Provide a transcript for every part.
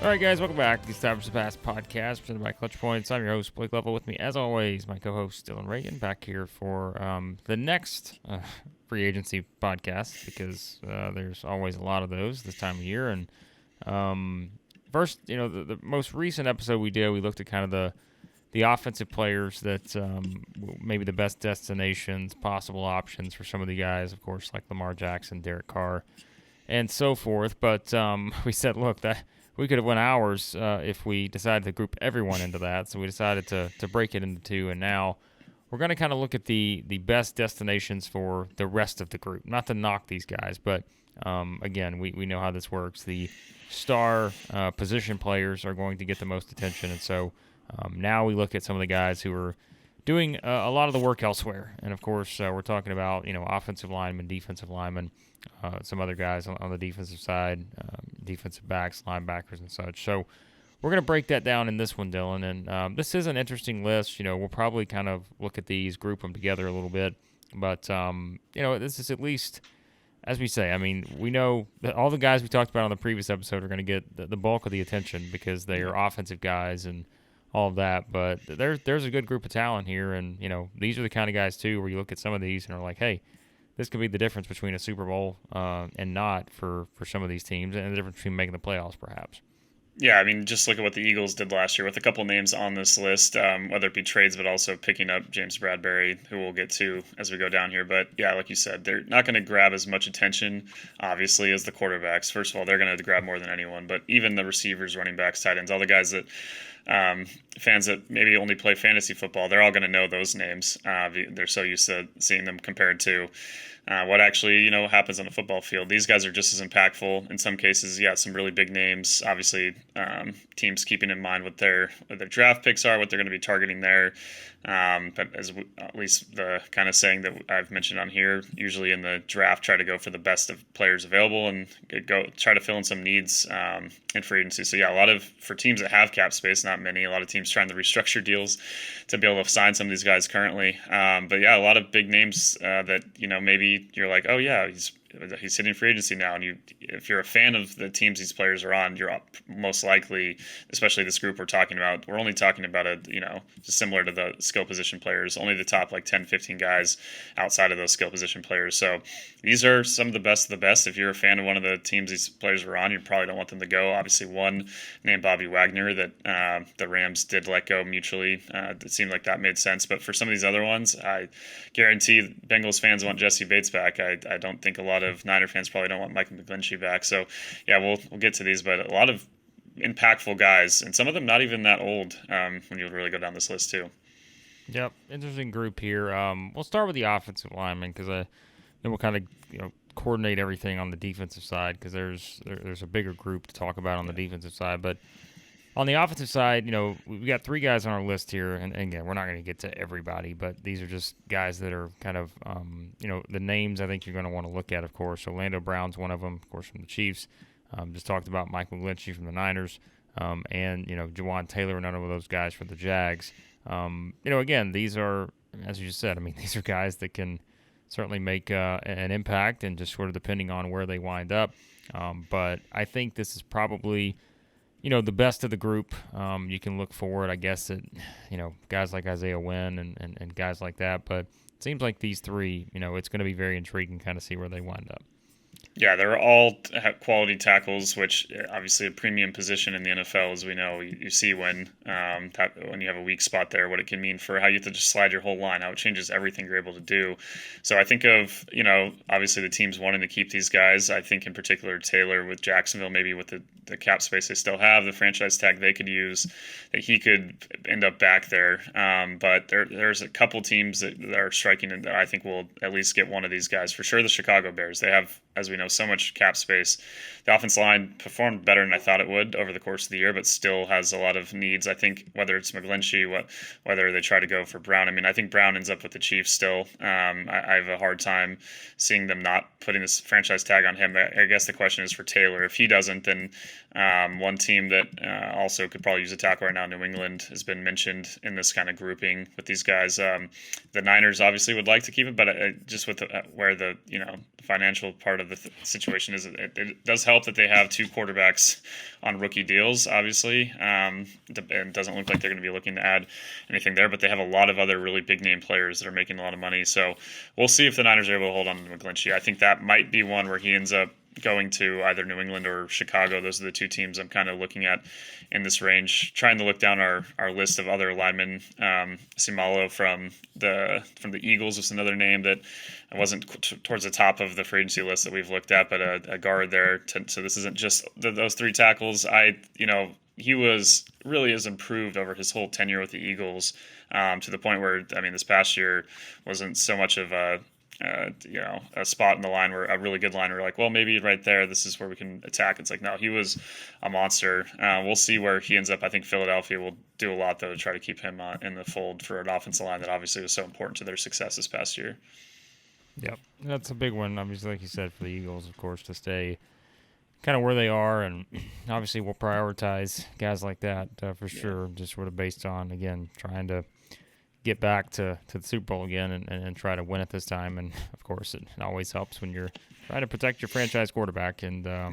All right, guys, welcome back to the Establish the Pass podcast presented by ClutchPoints. I'm your host, Blake Lovell. With me, as always, my co-host, Dillon Reagan, back here for the next free agency podcast because there's always a lot of those this time of year. And first, the most recent episode we did, we looked at kind of the offensive players that maybe the best destinations, possible options for some of the guys, of course, like Lamar Jackson, Derek Carr, and so forth. But we said, look, that we could have went hours if we decided to group everyone into that. So we decided to break it into two. And now we're going to kind of look at the best destinations for the rest of the group. Not to knock these guys, but again, we know how this works. The star position players are going to get the most attention. And so now we look at some of the guys who are doing a lot of the work elsewhere. And, of course, we're talking about, offensive linemen, defensive linemen, some other guys on the defensive side, defensive backs, linebackers, and such. So we're going to break that down in this one, Dillon. And this is an interesting list. We'll probably kind of look at these, group them together a little bit. But, this is at least, as we say, I mean, we know that all the guys we talked about on the previous episode are going to get the bulk of the attention because they are offensive guys and all of that. But there's a good group of talent here. And, these are the kind of guys, too, where you look at some of these and are like, hey, this could be the difference between a Super Bowl and not for some of these teams, and the difference between making the playoffs, perhaps. Yeah, I mean, just look at what the Eagles did last year with a couple names on this list, whether it be trades, but also picking up James Bradbury, who we'll get to as we go down here. But yeah, like you said, they're not going to grab as much attention, obviously, as the quarterbacks. First of all, they're going to grab more than anyone, but even the receivers, running backs, tight ends, all the guys that fans that maybe only play fantasy football, they're all going to know those names. They're so used to seeing them compared to what actually, happens on the football field. These guys are just as impactful in some cases. Yeah, some really big names. Obviously, teams keeping in mind what their draft picks are, what they're going to be targeting there. But at least the kind of saying that I've mentioned on here, usually in the draft, try to go for the best of players available and try to fill in some needs in free agency. So yeah, for teams that have cap space, not many. A lot of teams trying to restructure deals to be able to sign some of these guys currently. But yeah, a lot of big names that maybe you're like, oh yeah, he's hitting free agency now, and if you're a fan of the teams these players are on, you're most likely, especially this group we're talking about, we're only talking about just similar to the skill position players, only the top like 10, 15 guys outside of those skill position players. So these are some of the best. If you're a fan of one of the teams these players were on, you probably don't want them to go. Obviously, one named Bobby Wagner that the Rams did let go mutually. It seemed like that made sense. But for some of these other ones, I guarantee Bengals fans want Jessie Bates back. I don't think a lot of Niner fans probably don't want Michael McGlinchey back. So, yeah, we'll get to these, but a lot of impactful guys, and some of them not even that old when you really go down this list too. Yep, interesting group here. We'll start with the offensive linemen because then we'll kind of coordinate everything on the defensive side because there's a bigger group to talk about on the defensive side. But on the offensive side, we've got three guys on our list here, and again, we're not going to get to everybody, but these are just guys that are kind of, the names I think you're going to want to look at, of course. Orlando Brown's one of them, of course, from the Chiefs. Just talked about Mike McGlinchey from the Niners, and, Jawan Taylor, none of those guys for the Jags. Again, these are, as you just said, these are guys that can certainly make an impact and just sort of depending on where they wind up. But I think this is probably the best of the group. You can look forward, I guess, at, guys like Isaiah Wynn and guys like that. But it seems like these three, it's going to be very intriguing kind of see where they wind up. Yeah, they're all quality tackles, which obviously a premium position in the NFL, as we know. You see when you have a weak spot there, what it can mean for how you have to just slide your whole line, how it changes everything you're able to do. So I think of, obviously the teams wanting to keep these guys. I think in particular Taylor with Jacksonville, maybe with the cap space they still have, the franchise tag they could use, that he could end up back there. But there's a couple teams that are striking and that I think will at least get one of these guys. For sure, the Chicago Bears. They have, as we know, so much cap space. The offensive line performed better than I thought it would over the course of the year, but still has a lot of needs. I think whether it's McGlinchey, whether they try to go for Brown. I think Brown ends up with the Chiefs still. I have a hard time seeing them not putting this franchise tag on him. I guess the question is for Taylor. If he doesn't, then one team that also could probably use a tackle right now, New England, has been mentioned in this kind of grouping with these guys. The Niners obviously would like to keep it, but just with where the financial part of situation is it does help that they have 2 quarterbacks on rookie deals, obviously. It doesn't look like they're going to be looking to add anything there, but they have a lot of other really big name players that are making a lot of money. So we'll see if the Niners are able to hold on to McGlinchey. I think that might be one where he ends up going to either New England or Chicago. Those are the 2 teams I'm kind of looking at in this range. Trying to look down our list of other linemen. Simalo from the Eagles was another name that wasn't towards the top of the free agency list that we've looked at, but a guard there. So this isn't just those 3 tackles. He was really has improved over his whole tenure with the Eagles, to the point where, this past year wasn't so much of a spot in the line where a really good line, we're like, well, maybe right there, this is where we can attack. It's like, no, he was a monster. We'll see where he ends up. I think Philadelphia will do a lot, though, to try to keep him in the fold for an offensive line that obviously was so important to their success this past year. Yep, that's a big one, obviously, like you said, for the Eagles, of course, to stay kind of where they are, and obviously we'll prioritize guys like that for sure, just sort of based on, again, trying to get back to the Super Bowl again and try to win it this time. And, of course, it always helps when you're trying to protect your franchise quarterback, and I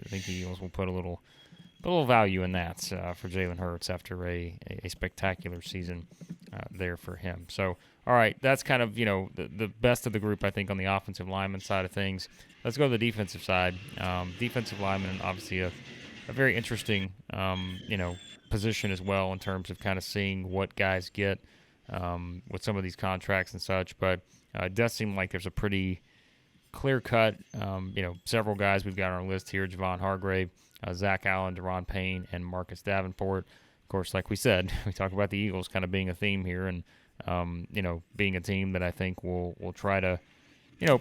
think the Eagles will put a little value in that for Jalen Hurts after a spectacular season there for him. So, all right, that's kind of, the best of the group, I think, on the offensive lineman side of things. Let's go to the defensive side. Defensive lineman, obviously a very interesting, position as well in terms of kind of seeing what guys get with some of these contracts and such. But it does seem like there's a pretty clear-cut, several guys we've got on our list here: Javon Hargrave, Zach Allen, Deron Payne, and Marcus Davenport. Of course, like we said, we talk about the Eagles kind of being a theme here, and being a team that I think will try to,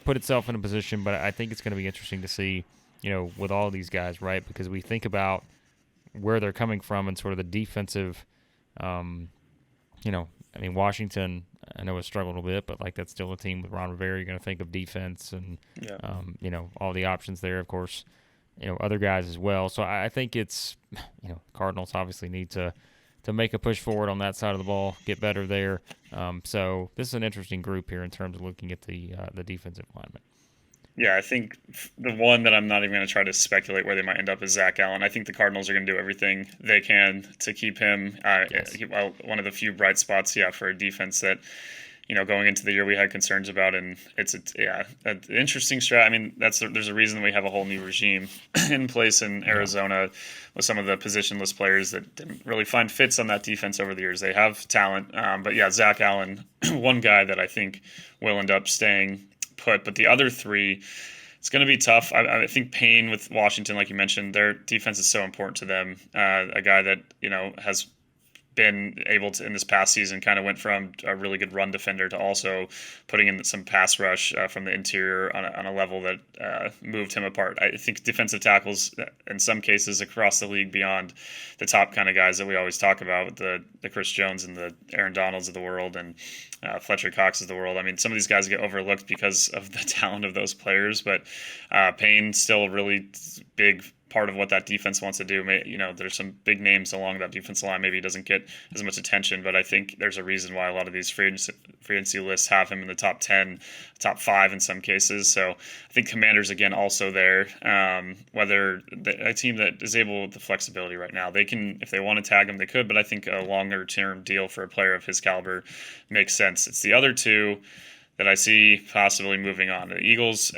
put itself in a position. But I think it's going to be interesting to see, with all these guys, right? Because we think about where they're coming from and sort of the defensive, Washington, I know has struggled a bit, but that's still a team with Ron Rivera. You're going to think of defense and, all the options there, of course, other guys as well. So I think it's, Cardinals obviously need to make a push forward on that side of the ball, get better there. So this is an interesting group here in terms of looking at the defensive linemen. Yeah, I think the one that I'm not even going to try to speculate where they might end up is Zach Allen. I think the Cardinals are going to do everything they can to keep him. Yes. One of the few bright spots, for a defense that, going into the year we had concerns about, and it's an interesting strat. There's a reason we have a whole new regime in place in Arizona with some of the positionless players that didn't really find fits on that defense over the years. They have talent, but Zach Allen, one guy that I think will end up staying put, but the other 3, it's going to be tough. I think Payne with Washington, like you mentioned, their defense is so important to them. A guy that has been able to, in this past season, kind of went from a really good run defender to also putting in some pass rush from the interior on a level that moved him apart. I think defensive tackles, in some cases across the league, beyond the top kind of guys that we always talk about, the Chris Jones and the Aaron Donalds of the world and Fletcher Cox of the world. Some of these guys get overlooked because of the talent of those players, but Payne's still a really big part of what that defense wants to do. There's some big names along that defensive line. Maybe he doesn't get as much attention, but I think there's a reason why a lot of these free agency lists have him in the top 10, top 5 in some cases. So I think Commanders, again, also there. Whether a team that is able with the flexibility right now, they can, if they want to tag him, they could, but I think a longer-term deal for a player of his caliber makes sense. It's the other 2 that I see possibly moving on. The Eagles,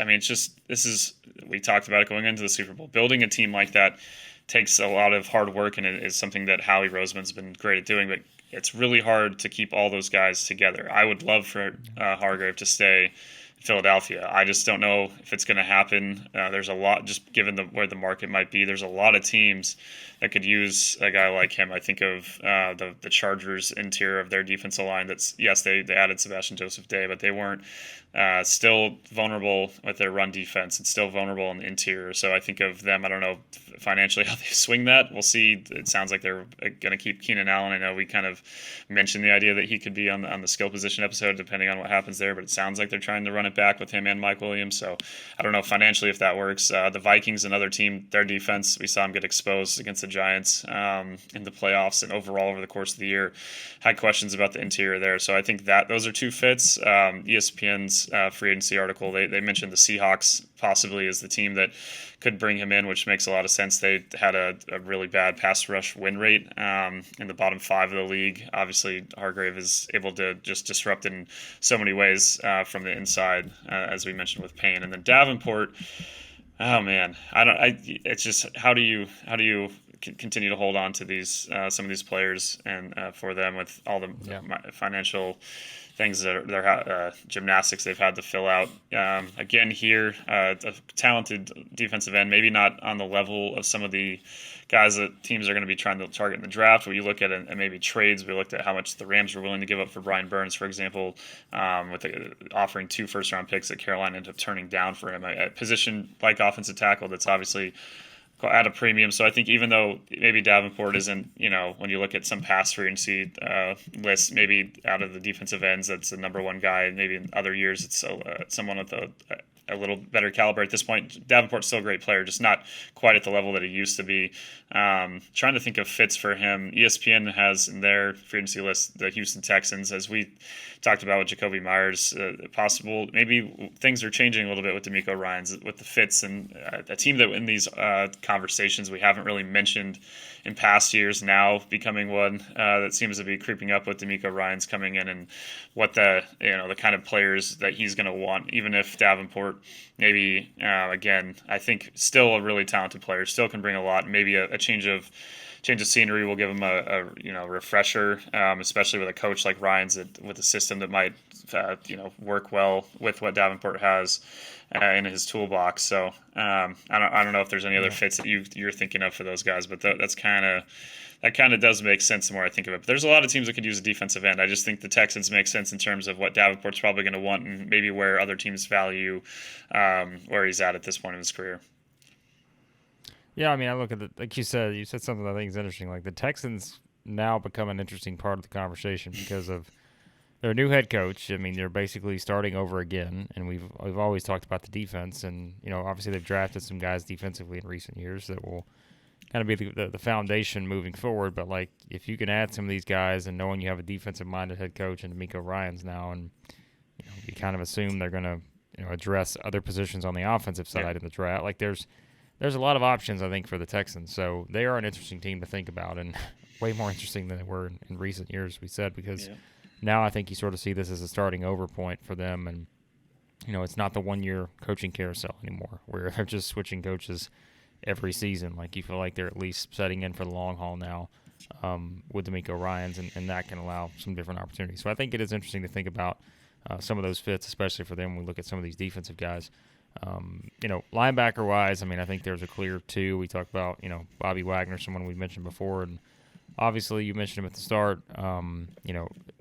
we talked about it going into the Super Bowl. Building a team like that takes a lot of hard work, and it is something that Howie Roseman's been great at doing, but it's really hard to keep all those guys together. I would love for Hargrave to stay in Philadelphia. I just don't know if it's going to happen. There's a lot, just given where the market might be, there's a lot of teams that could use a guy like him. I think of the Chargers interior of their defensive line. They added Sebastian Joseph Day, but they weren't still vulnerable with their run defense and still vulnerable in the interior. So I think of them. I don't know financially how they swing that. We'll see. It sounds like they're going to keep Keenan Allen. I know we kind of mentioned the idea that he could be on the skill position episode, depending on what happens there, but it sounds like they're trying to run it back with him and Mike Williams. So I don't know financially if that works. The Vikings, another team, their defense, we saw them get exposed against the Giants in the playoffs, and overall over the course of the year had questions about the interior there. So I think that those are 2 fits. ESPN's free agency article, they mentioned the Seahawks possibly is the team that could bring him in, which makes a lot of sense. They had a really bad pass rush win rate in the bottom 5 of the league. Obviously, Hargrave is able to just disrupt in so many ways from the inside, as we mentioned with Payne. And then Davenport, oh man, it's just how do you continue to hold on to these some of these players and for them with all the financial things that they're gymnastics they've had to fill out. Again, here, a talented defensive end, maybe not on the level of some of the guys that teams are going to be trying to target in the draft. When you look at it, and maybe trades, we looked at how much the Rams were willing to give up for Brian Burns, for example, with offering 2 first-round picks that Carolina ended up turning down for him. A position like offensive tackle that's obviously at a premium. So I think even though maybe Davenport isn't, when you look at some pass free agency lists, maybe out of the defensive ends, that's the number one guy. Maybe in other years, it's someone with a little better caliber at this point. Davenport's still a great player, just not quite at the level that he used to be. Trying to think of fits for him. ESPN has in their free agency list the Houston Texans, as we talked about with Jacoby Myers. Possible, maybe things are changing a little bit with D'Amico Ryans with the fits, and a team that in these conversations we haven't really mentioned in past years, now becoming one that seems to be creeping up with D'Amico Ryans coming in, and what the kind of players that he's going to want. Even if Davenport maybe again, I think still a really talented player, still can bring a lot. Maybe a change of scenery will give him a refresher, especially with a coach like Ryans with a system that might work well with what Davenport has in his toolbox. So I don't know if there's any other fits that you're thinking of for those guys, but that kind of does make sense the more I think of it. But there's a lot of teams that could use a defensive end. I just think the Texans make sense in terms of what Davenport's probably going to want, and maybe where other teams value where he's at this point in his career. Yeah, I mean, I look at like you said something I think is interesting. Like the Texans now become an interesting part of the conversation because of their new head coach. I mean, they're basically starting over again, and we've always talked about the defense, and obviously they've drafted some guys defensively in recent years that will kind of be the foundation moving forward. But like, if you can add some of these guys, and knowing you have a defensive-minded head coach and D'Amico Ryans now, and you kind of assume they're going to address other positions on the offensive side in the draft. Like there's a lot of options, I think, for the Texans. So they are an interesting team to think about, and way more interesting than they were in recent years, we said, because now I think you sort of see this as a starting over point for them. And, it's not the one-year coaching carousel anymore where they're just switching coaches every season. Like you feel like they're at least setting in for the long haul now with D'Amico Ryans, and that can allow some different opportunities. So I think it is interesting to think about some of those fits, especially for them when we look at some of these defensive guys. Linebacker-wise, I mean, I think there's a clear 2. We talked about, Bobby Wagner, someone we mentioned before, and obviously you mentioned him at the start.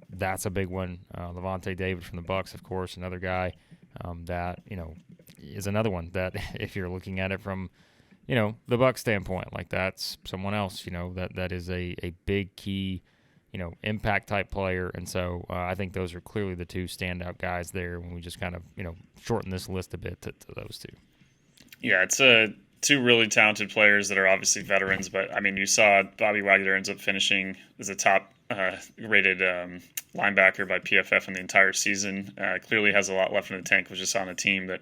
That's a big one. Lavonte David from the Bucs, of course, another guy that, is another one that if you're looking at it from, the Bucs standpoint, like that's someone else, that is a big key, impact type player. And so I think those are clearly the 2 standout guys there when we just kind of, shorten this list a bit to those 2. Yeah, it's 2 really talented players that are obviously veterans, but I mean, you saw Bobby Wagner ends up finishing as a top rated linebacker by PFF in the entire season. Clearly has a lot left in the tank, was just on a team that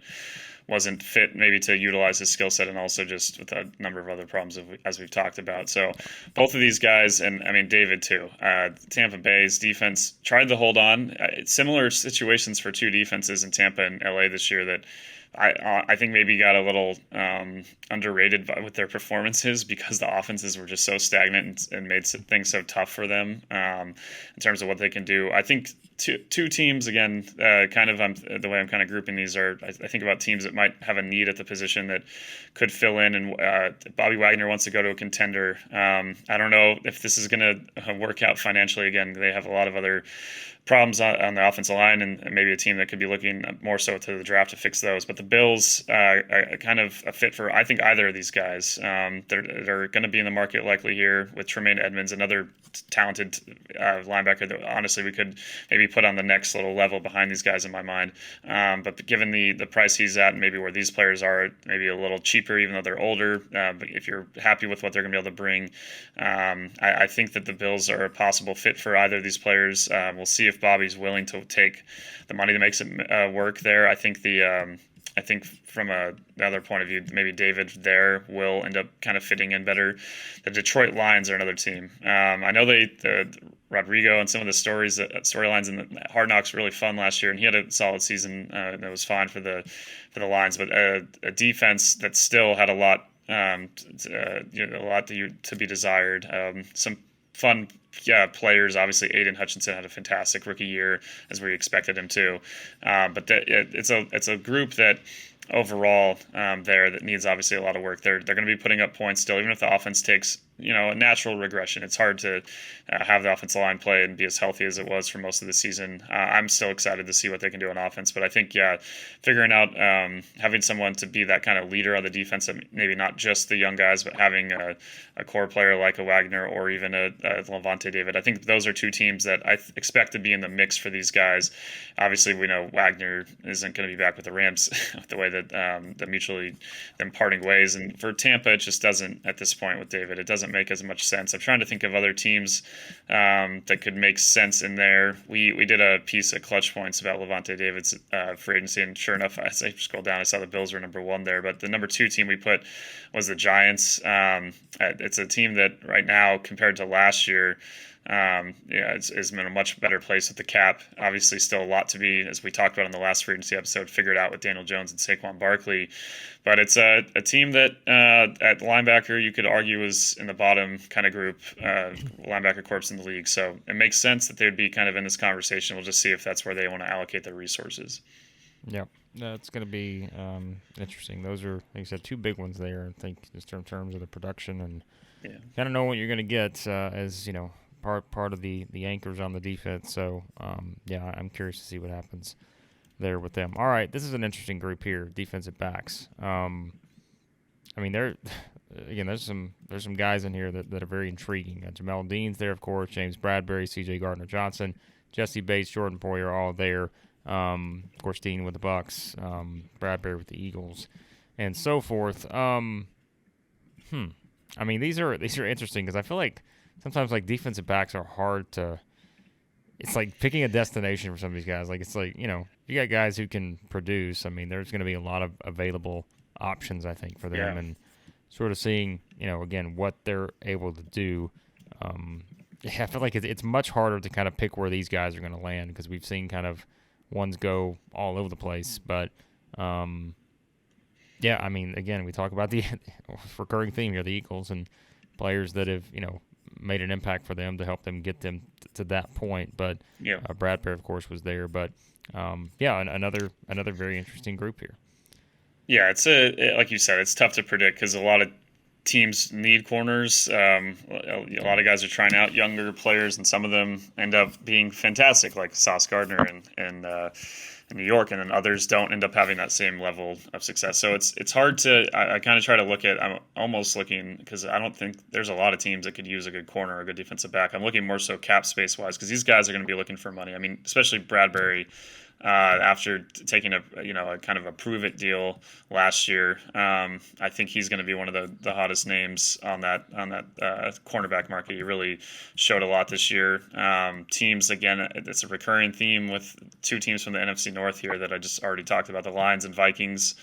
wasn't fit maybe to utilize his skill set, and also just with a number of other problems as we've talked about. So both of these guys, and I mean David too, Tampa Bay's defense tried to hold on. Similar situations for 2 defenses in Tampa and LA this year that I think maybe got a little underrated with their performances, because the offenses were just so stagnant and made things so tough for them in terms of what they can do. I think two teams, again, kind of the way I'm kind of grouping these are, I think about teams that might have a need at the position that could fill in. And Bobby Wagner wants to go to a contender. I don't know if this is going to work out financially. Again, they have a lot of other problems on the offensive line, and maybe a team that could be looking more so to the draft to fix those. But the Bills are kind of a fit for, I think, either of these guys. They're going to be in the market likely here with Tremaine Edmonds, another talented linebacker that honestly we could maybe put on the next little level behind these guys in my mind. But given the price he's at and maybe where these players are, maybe a little cheaper even though they're older. But if you're happy with what they're going to be able to bring, I think that the Bills are a possible fit for either of these players. We'll see if Bobby's willing to take the money that makes it work there. I think the I think from another point of view, maybe David there will end up kind of fitting in better. The Detroit Lions are another team. I know the Rodrigo and some of the storylines in the Hard Knocks were really fun last year, and he had a solid season that was fine for the Lions, but a defense that still had a lot. A lot to be desired. Some fun players. Obviously, Aiden Hutchinson had a fantastic rookie year, as we expected him to. But it's a group that overall that needs obviously a lot of work. They're going to be putting up points still, even if the offense takes a natural regression. It's hard to have the offensive line play and be as healthy as it was for most of the season. I'm still excited to see what they can do on offense, but I think figuring out having someone to be that kind of leader on the defense, maybe not just the young guys, but having a core player like a Wagner or even a Lavonte David. I think those are two teams that I expect to be in the mix for these guys. Obviously, we know Wagner isn't going to be back with the Rams the way that them parting ways, and for Tampa, it just doesn't at this point with David. It doesn't make as much sense. I'm trying to think of other teams that could make sense in there. We did a piece at ClutchPoints about Lavonte David's free agency, and sure enough, as I scrolled down, I saw the Bills were number 1 there, but the number 2 team we put was the Giants. It's a team that right now, compared to last year, is in a much better place with the cap. Obviously, still a lot to be, as we talked about in the last free agency episode, figured out with Daniel Jones and Saquon Barkley. But it's a team that at linebacker you could argue is in the bottom kind of group linebacker corps in the league. So it makes sense that they would be kind of in this conversation. We'll just see if that's where they want to allocate their resources. Yep. That's going to be interesting. Those are, like you said, 2 big ones there. I think just in terms of the production and kind of know what you're going to get as part of the anchors on the defense. So I'm curious to see what happens there with them. All right, this is an interesting group here, defensive backs. There's some guys in here that are very intriguing. Jamel Dean's there, of course. James Bradberry, C.J. Gardner-Johnson, Jessie Bates, Jordan Poyer, all there. Of course, Dean with the Bucks, Bradberry with the Eagles, and so forth. These are interesting because I feel like sometimes defensive backs are hard to. It's like picking a destination for some of these guys. You got guys who can produce. There's going to be a lot of available options, I think, for them, and sort of seeing, again, what they're able to do. I feel like it's much harder to kind of pick where these guys are going to land because we've seen kind of ones go all over the place. But, again, we talk about the recurring theme here, the Eagles, and players that have, made an impact for them to help them get them to that point. But Bradberry, of course, was there. But, another very interesting group here. Yeah, like you said, it's tough to predict because a lot of teams need corners. A lot of guys are trying out younger players, and some of them end up being fantastic, like Sauce Gardner in New York, and then others don't end up having that same level of success. So it's hard to. I kind of try to look at. I'm almost looking because I don't think there's a lot of teams that could use a good corner or a good defensive back. I'm looking more so cap space wise because these guys are going to be looking for money. Especially Bradberry. After taking a kind of a prove it deal last year, I think he's going to be one of the hottest names on that cornerback market. He really showed a lot this year. Teams, again, it's a recurring theme with 2 teams from the NFC North here that I just already talked about. The Lions and Vikings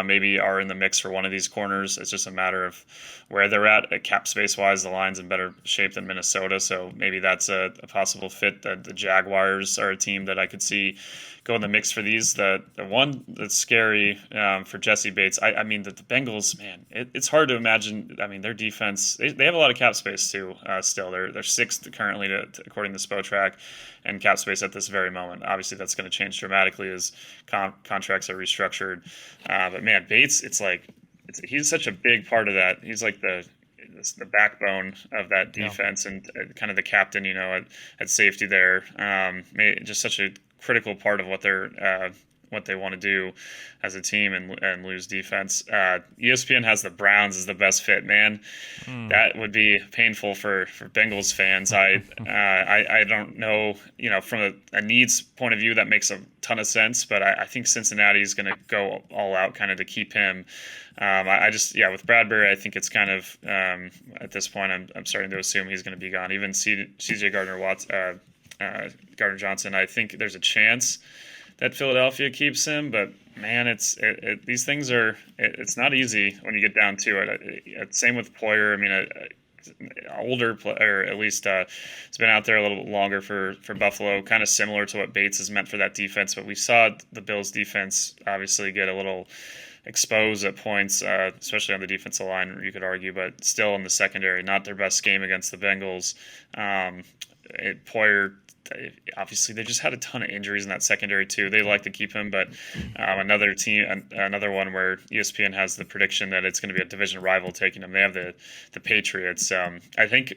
maybe are in the mix for one of these corners. It's just a matter of where they're at cap space wise. The Lions in better shape than Minnesota, so maybe that's a possible fit. The Jaguars are a team that I could see go in the mix for these. The one that's scary for Jessie Bates, the Bengals, man, it's hard to imagine. Their defense, they have a lot of cap space too. Still, they're 6th currently according to Spotrac, and cap space at this very moment. Obviously, that's going to change dramatically as contracts are restructured. But man, Bates, he's such a big part of that. He's like the backbone of that defense and kind of the captain, at safety there. Just such a critical part of what they want to do as a team and lose defense. ESPN has the Browns as the best fit. Man, that would be painful for Bengals fans. I don't know, from a needs point of view, that makes a ton of sense, but I think Cincinnati is going to go all out kind of to keep him. With Bradberry, I think it's kind of at this point, I'm starting to assume he's going to be gone. Even C.J. Gardner-Johnson, I think there's a chance that Philadelphia keeps him, but man, these things are it's not easy when you get down to it. Same with Poyer. I mean, older player, at least has been out there a little bit longer for Buffalo, kind of similar to what Bates has meant for that defense. But we saw the Bills defense obviously get a little exposed at points, especially on the defensive line, you could argue, but still in the secondary, not their best game against the Bengals. Poyer, obviously, they just had a ton of injuries in that secondary too. They like to keep him, but another one where ESPN has the prediction that it's going to be a division rival taking him. They have the Patriots. I think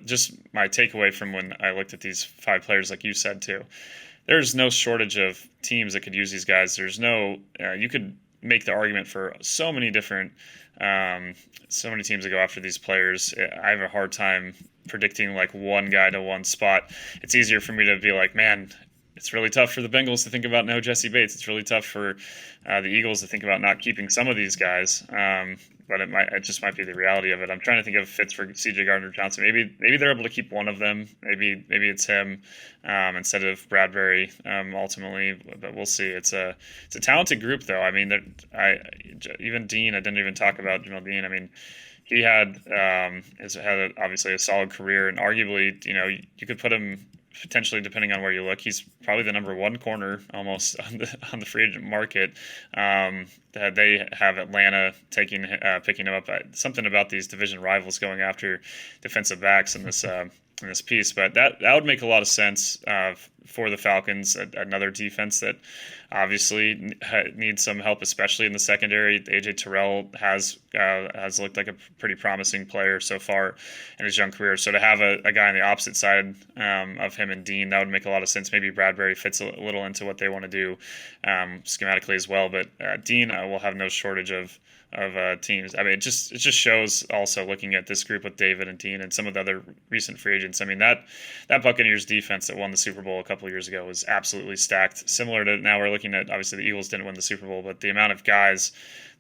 just my takeaway from when I looked at these 5 players, like you said too, there's no shortage of teams that could use these guys. There's no you could make the argument for so many different so many teams that go after these players. I have a hard time predicting like one guy to one spot. It's easier for me to be like, man, it's really tough for the Bengals to think about no Jessie Bates. It's really tough for the Eagles to think about not keeping some of these guys. But it just might be the reality of it. I'm trying to think of fits for C.J. Gardner-Johnson. Maybe they're able to keep one of them. Maybe it's him instead of Bradbury ultimately. But we'll see. It's a talented group though. I mean, even Dean. I didn't even talk about Jamel Dean. I mean, he has had obviously a solid career, and arguably, you could put him potentially, depending on where you look, he's probably the number 1 corner almost on the free agent market. That they have Atlanta picking him up. Something about these division rivals going after defensive backs in this piece, but that would make a lot of sense for the Falcons. Another defense that obviously needs some help, especially in the secondary. AJ Terrell has looked like a pretty promising player so far in his young career. So to have a guy on the opposite side of him and Dean, that would make a lot of sense. Maybe Bradbury fits a little into what they want to do schematically as well. But Dean will have no shortage of teams. I mean, it just shows also looking at this group with David and Dean and some of the other recent free agents. I mean, that Buccaneers defense that won the Super Bowl a couple of years ago was absolutely stacked. Similar to now we're looking at, obviously the Eagles didn't win the Super Bowl, but the amount of guys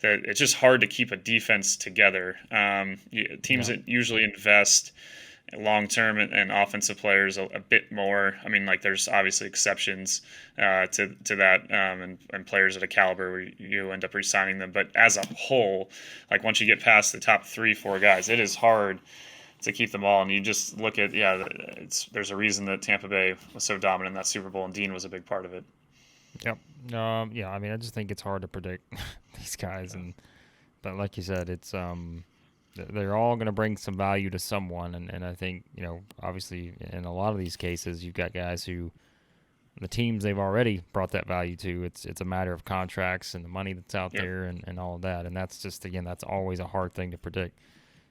that it's just hard to keep a defense together. Teams that usually invest long term and offensive players a bit more. I mean, like there's obviously exceptions to that, and players at a caliber where you end up re-signing them. But as a whole, like once you get past the top 3-4 guys, it is hard to keep them all. And you just look at there's a reason that Tampa Bay was so dominant in that Super Bowl, and Dean was a big part of it. Yep. I mean, I just think it's hard to predict these guys, but like you said, it's they're all going to bring some value to someone. And I think, obviously in a lot of these cases, you've got guys who the teams they've already brought that value to. It's a matter of contracts and the money that's out there and all of that. And that's just, again, that's always a hard thing to predict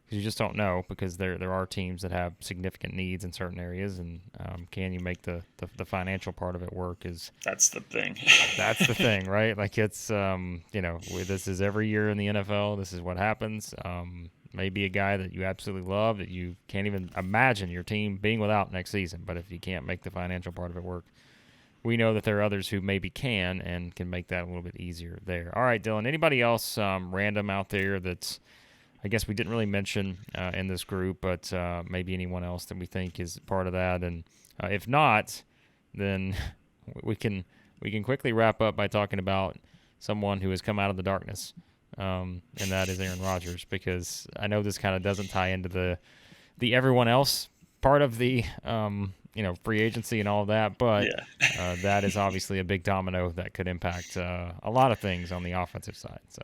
because you just don't know, because there are teams that have significant needs in certain areas. And can you make the financial part of it work that's the thing. That's the thing, right? Like it's, this is every year in the NFL. This is what happens. Maybe a guy that you absolutely love that you can't even imagine your team being without next season. But if you can't make the financial part of it work, we know that there are others who maybe can and can make that a little bit easier there. All right, Dylan, anybody else random out there that's, I guess we didn't really mention in this group, but maybe anyone else that we think is part of that? And if not, then we can quickly wrap up by talking about someone who has come out of the darkness. And that is Aaron Rodgers, because I know this kind of doesn't tie into the everyone else part of the free agency and all of that, but that is obviously a big domino that could impact a lot of things on the offensive side. So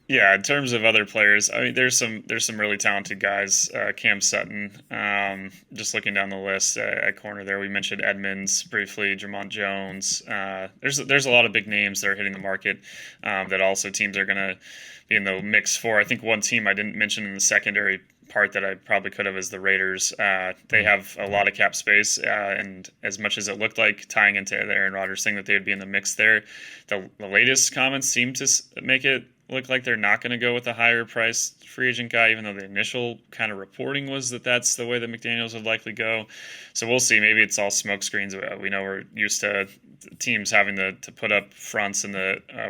yeah, in terms of other players, I mean, there's some really talented guys. Cam Sutton, just looking down the list at corner there, we mentioned Edmonds briefly, Jermont Jones. There's a lot of big names that are hitting the market that also teams are going to be in the mix for. I think one team I didn't mention in the secondary part that I probably could have is the Raiders. They have a lot of cap space, and as much as it looked like tying into the Aaron Rodgers thing that they would be in the mix there, the latest comments seem to make it look like they're not going to go with a higher price free agent guy, even though the initial kind of reporting was that that's the way that McDaniels would likely go. So we'll see. Maybe it's all smoke screens. We know we're used to teams having to put up fronts and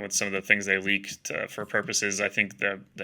with some of the things they leaked for purposes. I think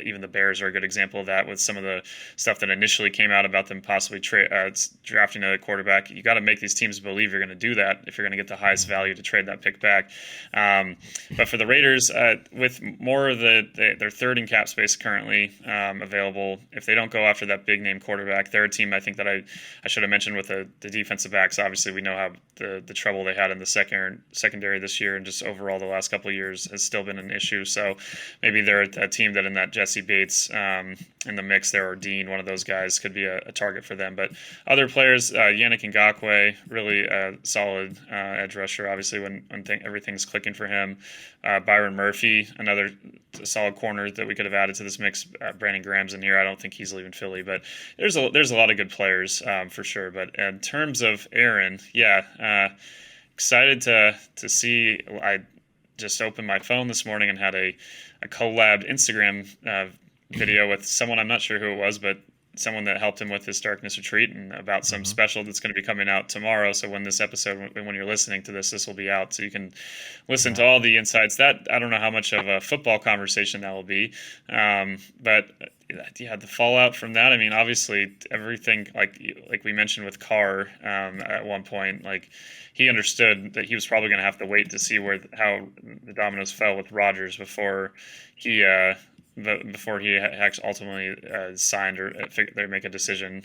even the Bears are a good example of that with some of the stuff that initially came out about them possibly drafting a quarterback. You got to make these teams believe you're going to do that if you're going to get the highest value to trade that pick back. But for the Raiders, with more of their third in cap space currently available, if they don't go after that big name quarterback, they're a team I think that I should have mentioned with the defensive backs. Obviously, we know how the trouble they had in the secondary this year, and just overall the last couple of years has still been an issue. So maybe they're a team that in that Jessie Bates in the mix there, or Dean, one of those guys could be a target for them. But other players, Yannick Ngakoue, really solid edge rusher, obviously when everything's clicking for him. Byron Murphy, another solid corner that we could have added to this mix. Brandon Graham's in here. I don't think he's leaving Philly, but there's a lot of good players for sure. But in terms of Aaron, excited to see. I just opened my phone this morning and had a collabed Instagram video with someone, I'm not sure who it was, but someone that helped him with his darkness retreat, and about some special that's going to be coming out tomorrow. So when you're listening to this will be out, so you can listen to all the insights. That I don't know how much of a football conversation that will be, but the fallout from that. I mean, obviously everything like we mentioned with Carr at one point, like he understood that he was probably going to have to wait to see how the dominoes fell with Rodgers before he actually ultimately signed or they make a decision.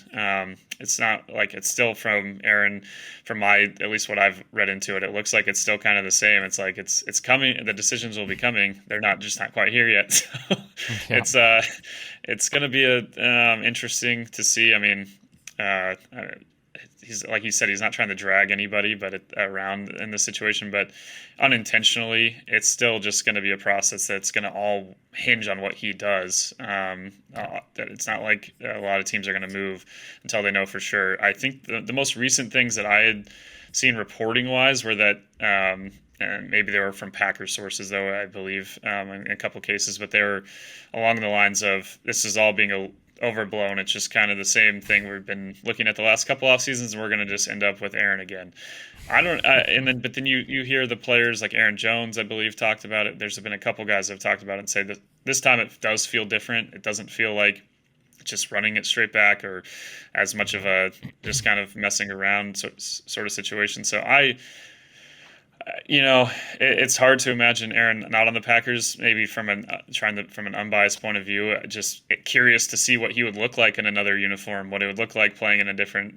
It's not like it's still from Aaron, from at least what I've read into it. It looks like it's still kind of the same. It's like it's coming. The decisions will be coming. They're not quite here yet. So it's going to be interesting to see. I mean, he's like he said, he's not trying to drag anybody around in this situation, but unintentionally, it's still just going to be a process that's going to all hinge on what he does. That it's not like a lot of teams are going to move until they know for sure. I think the most recent things that I had seen reporting wise were that, and maybe they were from Packers sources, though I believe in a couple cases, but they were along the lines of this is all being overblown. It's just kind of the same thing we've been looking at the last couple off seasons, and we're going to just end up with Aaron again. But then you hear the players like Aaron Jones, I believe, talked about it. There's been a couple guys that have talked about it and say that this time it does feel different. It doesn't feel like just running it straight back or as much of a just kind of messing around sort of situation. So it's hard to imagine Aaron not on the Packers, maybe from an unbiased point of view, just curious to see what he would look like in another uniform, what it would look like playing in a different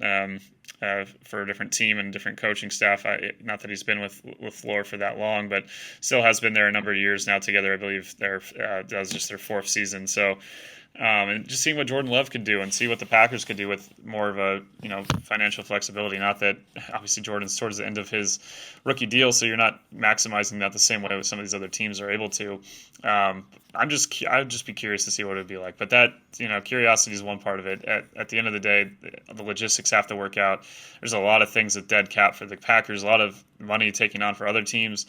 for a different team and different coaching staff. Not that he's been with LaFleur for that long, but still has been there a number of years now together. I believe that was just their fourth season. So. And just seeing what Jordan Love could do and see what the Packers could do with more of a financial flexibility. Not that obviously Jordan's towards the end of his rookie deal, so you're not maximizing that the same way some of these other teams are able to. I'd just be curious to see what it would be like. But that curiosity is one part of it. At the end of the day, the logistics have to work out. There's a lot of things at dead cap for the Packers, a lot of money taking on for other teams.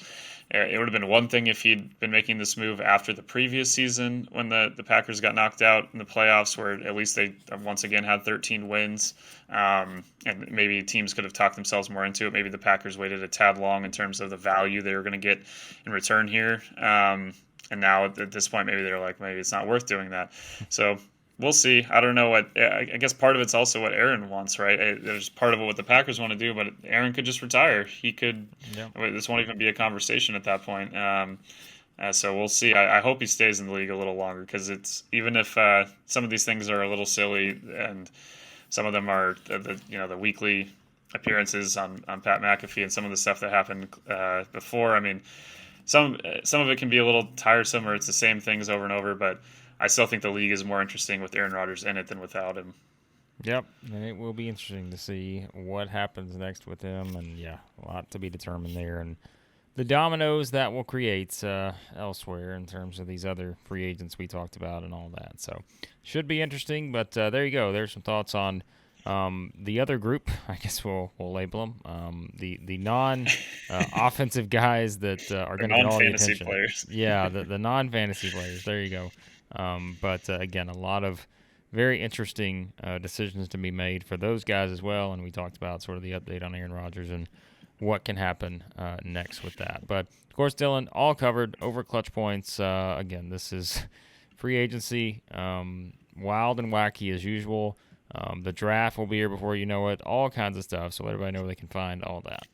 It would have been one thing if he'd been making this move after the previous season when the Packers got knocked out in the playoffs, where at least they once again had 13 wins. And maybe teams could have talked themselves more into it. Maybe the Packers waited a tad long in terms of the value they were going to get in return here. And now at this point, maybe they're like, maybe it's not worth doing that. So we'll see. I don't know I guess part of it's also what Aaron wants, right? There's part of what the Packers want to do, but Aaron could just retire. He could. Yeah. This won't even be a conversation at that point. So we'll see. I hope he stays in the league a little longer, because it's even if some of these things are a little silly, and some of them are the weekly appearances on Pat McAfee and some of the stuff that happened before. I mean, some of it can be a little tiresome, or it's the same things over and over, but I still think the league is more interesting with Aaron Rodgers in it than without him. Yep, and it will be interesting to see what happens next with him, and a lot to be determined there, and the dominoes that will create elsewhere in terms of these other free agents we talked about and all that. So should be interesting, but there you go. There's some thoughts on the other group, I guess we'll label them, the non offensive guys that are going to get all the non-fantasy attention. players. Yeah, the non-fantasy players. There you go. But again, a lot of very interesting decisions to be made for those guys as well. And we talked about sort of the update on Aaron Rodgers and what can happen next with that. But of course, Dylan, all covered over Clutch Points. Again, this is free agency, wild and wacky as usual. The draft will be here before you know it. All kinds of stuff. So let everybody know where they can find all that.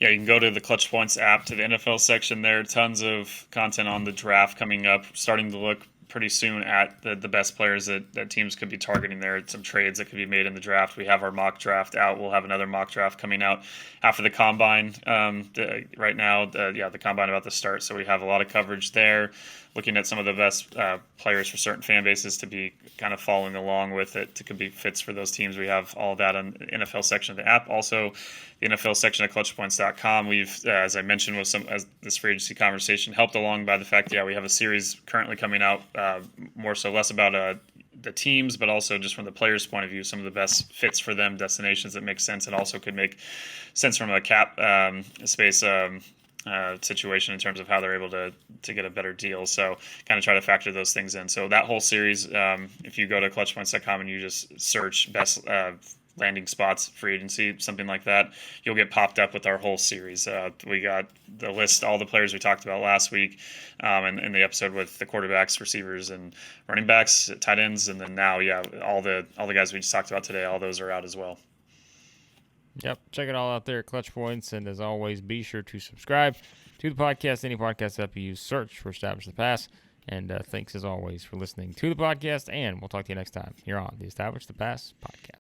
Yeah, you can go to the Clutch Points app to the NFL section there. Tons of content on the draft coming up. Starting to look pretty soon at the best players that teams could be targeting there. Some trades that could be made in the draft. We have our mock draft out. We'll have another mock draft coming out after the combine. Right now, the combine about to start. So we have a lot of coverage there. Looking at some of the best players for certain fan bases to be kind of following along with it to could be fits for those teams. We have all of that on the NFL section of the app. Also, the NFL section at ClutchPoints.com. We've, as I mentioned, with as this free agency conversation helped along by the fact, we have a series currently coming out, more so less about the teams, but also just from the players' point of view, some of the best fits for them, destinations that make sense, and also could make sense from a cap space situation in terms of how they're able to get a better deal. So kind of try to factor those things in. So that whole series, if you go to clutchpoints.com and you just search best landing spots, free agency, something like that, you'll get popped up with our whole series. We got the list, all the players we talked about last week, and in the episode with the quarterbacks, receivers, and running backs, tight ends, and then now, all the guys we just talked about today, all those are out as well. Yep, check it all out there at Clutch Points, and as always, be sure to subscribe to the podcast. Any podcast app you use, search for Establish the Pass. And thanks as always for listening to the podcast, and we'll talk to you next time here on the Establish the Pass podcast.